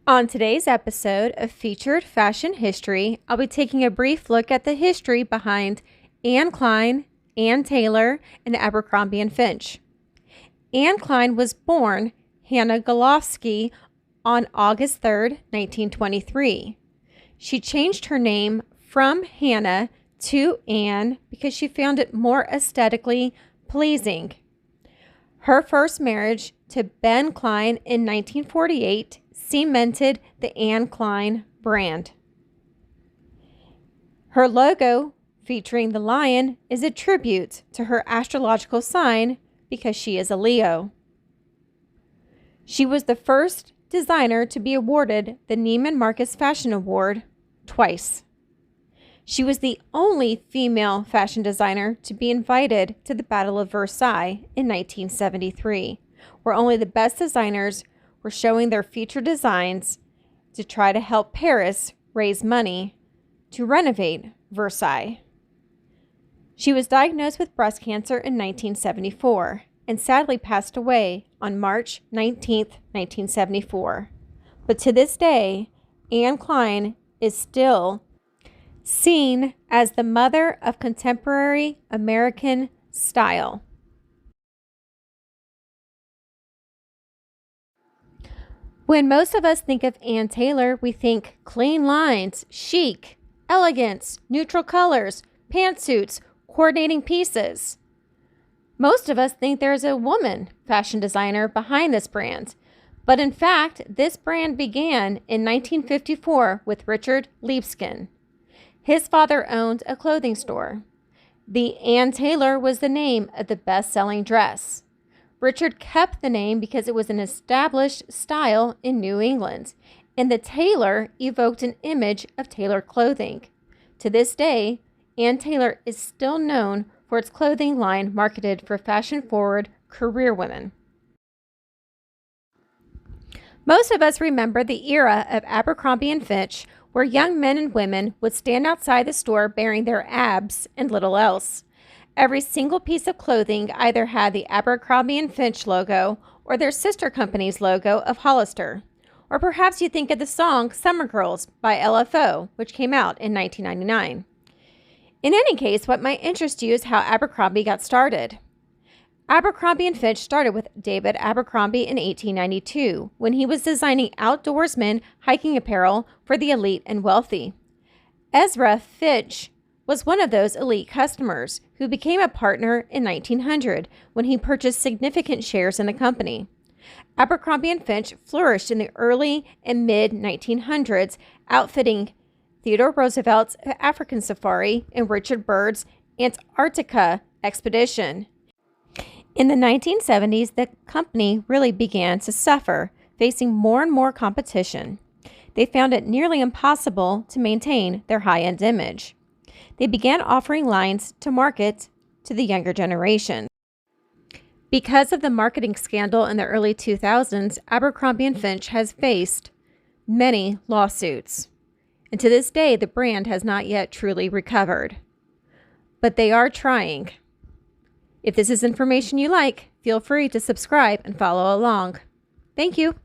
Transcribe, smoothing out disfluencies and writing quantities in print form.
On today's episode of Featured Fashion History, I'll be taking a brief look at the history behind Anne Klein, Ann Taylor, and Abercrombie and Fitch. Anne Klein was born Hannah Golofsky on August 3, 1923. She changed her name from Hannah to Anne because she found it more aesthetically pleasing. Her first marriage to Ben Klein in 1948 cemented the Anne Klein brand. Her logo, featuring the lion, is a tribute to her astrological sign because she is a Leo. She was the first designer to be awarded the Neiman Marcus Fashion Award twice. She was the only female fashion designer to be invited to the Battle of Versailles in 1973, where only the best designers were showing their featured designs to try to help Paris raise money to renovate Versailles. She was diagnosed with breast cancer in 1974 and sadly passed away on March 19, 1974. But to this day, Anne Klein is still seen as the mother of contemporary American style. When most of us think of Ann Taylor, we think clean lines, chic, elegance, neutral colors, pantsuits, coordinating pieces. Most of us think there's a woman fashion designer behind this brand, but in fact, this brand began in 1954 with Richard Libeskind. His father owned a clothing store. The Ann Taylor was the name of the best-selling dress. Richard kept the name because it was an established style in New England, and the Taylor evoked an image of tailored clothing. To this day, Ann Taylor is still known for its clothing line marketed for fashion-forward career women. Most of us remember the era of Abercrombie and Fitch, where young men and women would stand outside the store bearing their abs and little else. Every single piece of clothing either had the Abercrombie and Fitch logo or their sister company's logo of Hollister. Or perhaps you think of the song Summer Girls by LFO, which came out in 1999. In any case, what might interest you is how Abercrombie got started. Abercrombie and Fitch started with David Abercrombie in 1892 when he was designing outdoorsman hiking apparel for the elite and wealthy. Ezra Fitch was one of those elite customers who became a partner in 1900 when he purchased significant shares in the company. Abercrombie and Fitch flourished in the early and mid-1900s, outfitting Theodore Roosevelt's African Safari and Richard Byrd's Antarctica expedition. In the 1970s, the company really began to suffer, facing more and more competition. They found it nearly impossible to maintain their high-end image. They began offering lines to market to the younger generation. Because of the marketing scandal in the early 2000s, Abercrombie & Fitch has faced many lawsuits. And to this day, the brand has not yet truly recovered. But they are trying. If this is information you like, feel free to subscribe and follow along. Thank you.